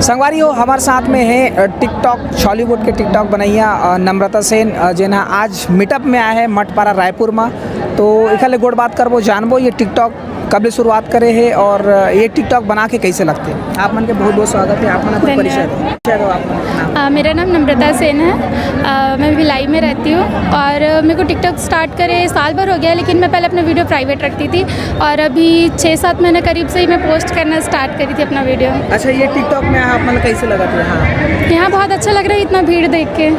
संगवारी हो हमारे साथ में है टिकटॉक हॉलीवुड के टिकटॉक बनैया नम्रता सेन जेना आज मीटअप में आए हैं मठपारा रायपुर में। तो इकले गोड़ बात करबो जानबो ये टिकटॉक कब ले शुरुआत करे है और ये टिकटॉक बना के कैसे लगते हैं। आप मन के बहुत बहुत स्वागत है। आप मन परिचय दो आप। मेरा नाम नम्रता सेन है। मैं भिलाई में रहती हूँ और मेरे को टिकटॉक स्टार्ट करे साल भर हो गया, लेकिन मैं पहले अपना वीडियो प्राइवेट रखती थी और अभी 6-7 महीने करीब से ही मैं पोस्ट करना स्टार्ट करी थी अपना वीडियो। अच्छा, ये टिकटॉक में आप मन कैसे लगा थे? हाँ, यहाँ बहुत अच्छा लग रहा है इतना भीड़ देख के।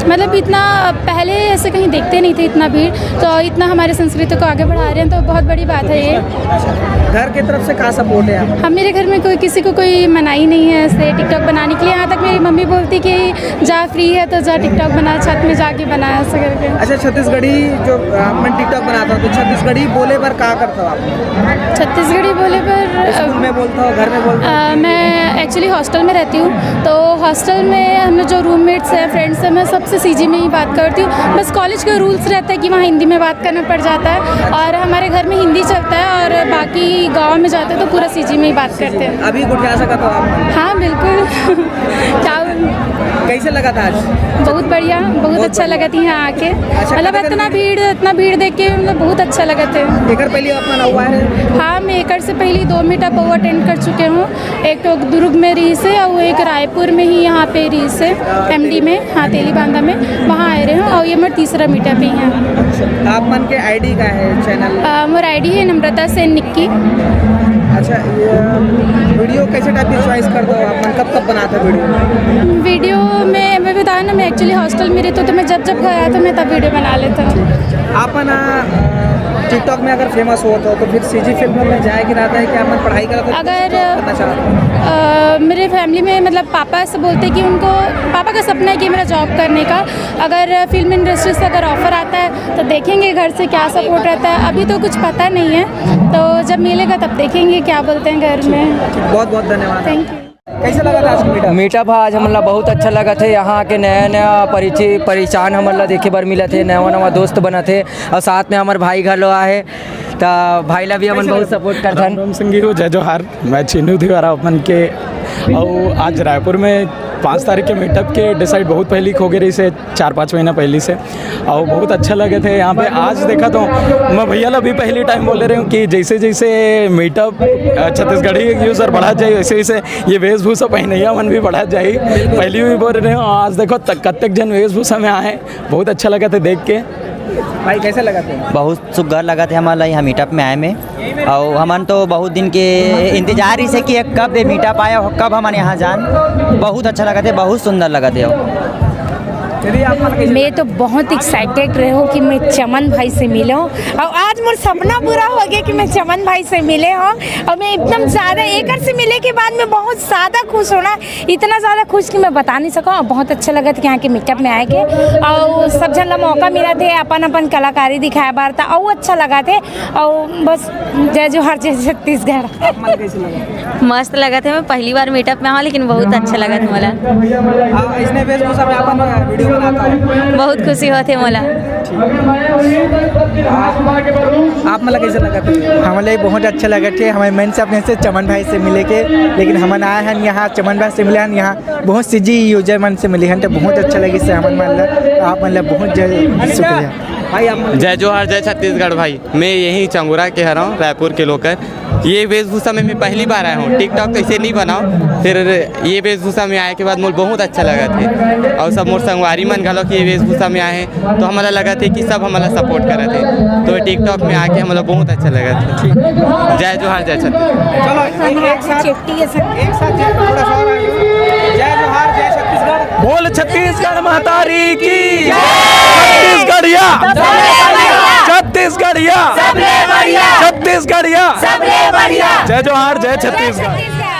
मतलब इतना पहले ऐसे कहीं देखते नहीं थे इतना भीड़, तो इतना हमारे संस्कृति को आगे बढ़ा रहे हैं तो बहुत बड़ी बात है ये। घर की तरफ से क्या सपोर्ट है आप? हम मेरे घर में किसी को कोई मनाही नहीं है ऐसे टिकटॉक बनाने के लिए। यहाँ तक मेरी मम्मी बोलती कि जा फ्री है तो जा टिकटॉक बना, छत में जाके बना ऐसे करके। अच्छा, छत्तीसगढ़ी जो मैं टिकटॉक बनाता हूँ तो छत्तीसगढ़ी बोले पर क्या करता हूँ आप? छत्तीसगढ़ी बोले पर स्कूल में बोलता हूँ, घर में बोलता हूँ? मैं एक्चुअली हॉस्टल में रहती हूँ, तो हॉस्टल में हम जो रूममेट्स हैं, फ्रेंड्स हैं, मैं सबसे सीजी में ही बात करती हूँ। बस कॉलेज का रूल्स रहता है कि वहाँ हिंदी में बात करना पड़ जाता है और हमारे घर में हिंदी चलता है और बाकी गांव में जाते हैं तो पूरा सीजी में ही बात करते हैं। अभी गुठिया सकता हो आप? हाँ बिल्कुल। कैसे लगा था आज? बहुत बढ़िया, बहुत अच्छा लगा थी यहाँ आके। मतलब इतना भीड़ देख के मतलब बहुत अच्छा लगा था। एकर पहले अपना हुआ है? हाँ, मैं एकर से पहले 2 मीटअप अटेंड कर चुके हूँ। एक तो दुर्ग में रही से और एक रायपुर में ही यहाँ पे रही से MD में, हाँ तेलीबांधा में, वहाँ आए रहे हूँ और ये मेरा तीसरा मीटअप ही है। आप मन के आईडी का है चैनल? मेरा आईडी है नम्रता सेन निक्की। अच्छा, वीडियो कैसे टाइप की चॉइस कर दो आप? मन कब बनाते वीडियो में मैं बताया ना, मैं एक्चुअली हॉस्टल में रहती हूँ तो मैं जब घर आया तो मैं तब वीडियो बना लेता हूँ। आप टिकटॉक में अगर फेमस हो तो फिर सीजी फिल्म में जाएगी रहता है कि आप पढ़ाई करना अगर मेरे फैमिली में मतलब पापा से बोलते हैं कि उनको पापा का सपना है कि मेरा जॉब करने का। अगर फिल्म इंडस्ट्री से अगर ऑफ़र आता है तो देखेंगे घर से क्या सपोर्ट रहता है। अभी तो कुछ पता नहीं है, तो जब मिलेगा तब देखेंगे क्या बोलते हैं घर में। बहुत बहुत धन्यवाद। Thank you. कैसे लगा था आज मीटअप? आज हमला बहुत अच्छा लगा थे। यहाँ के नया परिचान हमला देखे बर मिला थे, नवा दोस्त बना थे और साथ में हमारे भाई घर लो आए तो भाई ला भी हमन बहुत सपोर्ट करते हैं। राम सिंह हो, जय जोहार। मैं चिन्नू दीवारा अपन के और आज रायपुर में 5 तारीख के मीटअप के डिसाइड बहुत पहले हो गई रही से 4-5 महीना पहले से, और बहुत अच्छा लगे थे यहाँ पे। आज देखा तो मैं भैया ला भी पहली टाइम बोल रही हूँ कि जैसे जैसे मीटअप छत्तीसगढ़ी यूज़र बढ़ा जाए वैसे वैसे ये वेशभूषा पहनैया मन भी बढ़ा जाए। पहली भी बोल रहे हूँ, आज देखो कत्तक जन वेशभूषा में आए, बहुत अच्छा लगा था देख के। भाई कैसे लगा थे? बहुत सुघर लगा थे हमारा यहाँ मीटअप में आए में, और हमन तो बहुत दिन के इंतजार ही से कि कब मीटअप आया हो, कब हमन यहाँ जान। बहुत अच्छा लगा थे, बहुत सुंदर लगा थे। मैं तो बहुत एक्साइटेड रही हूँ कि मैं चमन भाई से मिले हूँ और आज मोर सपना पूरा हो गया कि मैं चमन भाई से मिले हूँ। और मैं एकदम ज़्यादा एकर से मिले के बाद मैं बहुत ज़्यादा खुश होना, इतना ज़्यादा खुश कि मैं बता नहीं सकूँ। बहुत अच्छा लगा था कि यहाँ के मीटअप में आए के और सब जन ला मौका मिला थे अपन कलाकारी दिखाया बार था और अच्छा लगा थे। और बस जय जोहार, जय छत्तीसगढ़। मस्त लगा थे। मैं पहली बार मीटअप में आऊँ लेकिन बहुत अच्छा लगा था मला। बहुत खुशी होते मोला। आप मतलब कैसे लगा था? हमारे बहुत अच्छा लगा थे। हमारे मन से अपने से चमन भाई से मिले के, लेकिन हम आए हैं यहाँ चमन भाई से मिले हैं। यहाँ बहुत सीजी यूजर मन से मिले हैं तो बहुत अच्छा लगे से हमन मतलब आप मतलब बहुत शुक्रिया भाई। आप जय जोहार, जय छत्तीसगढ़। भाई मैं यहीं चंगुरा के हरा हूँ, रायपुर के लोकर। ये वेशभूषा में मैं पहली बार आया हूँ। टिकटॉक तो इसे नहीं बनाओ, फिर ये वेशभूषा में आए के बाद मुझे बहुत अच्छा लगा थे। और सब मोर संगवारी मन घलो कि ये वेशभूषा में आए तो हमारा लगा थे कि सब हमारा सपोर्ट करे थे, तो टिकटॉक में आके हमारा बहुत अच्छा लगा था। जय जोहार, जय छत्तीसगढ़। बोल छत्तीसगढ़ महतारी की, छत्तीसगढ़िया छत्तीसगढ़िया छत्तीसगढ़िया। जय जोहार, जय छत्तीसगढ़।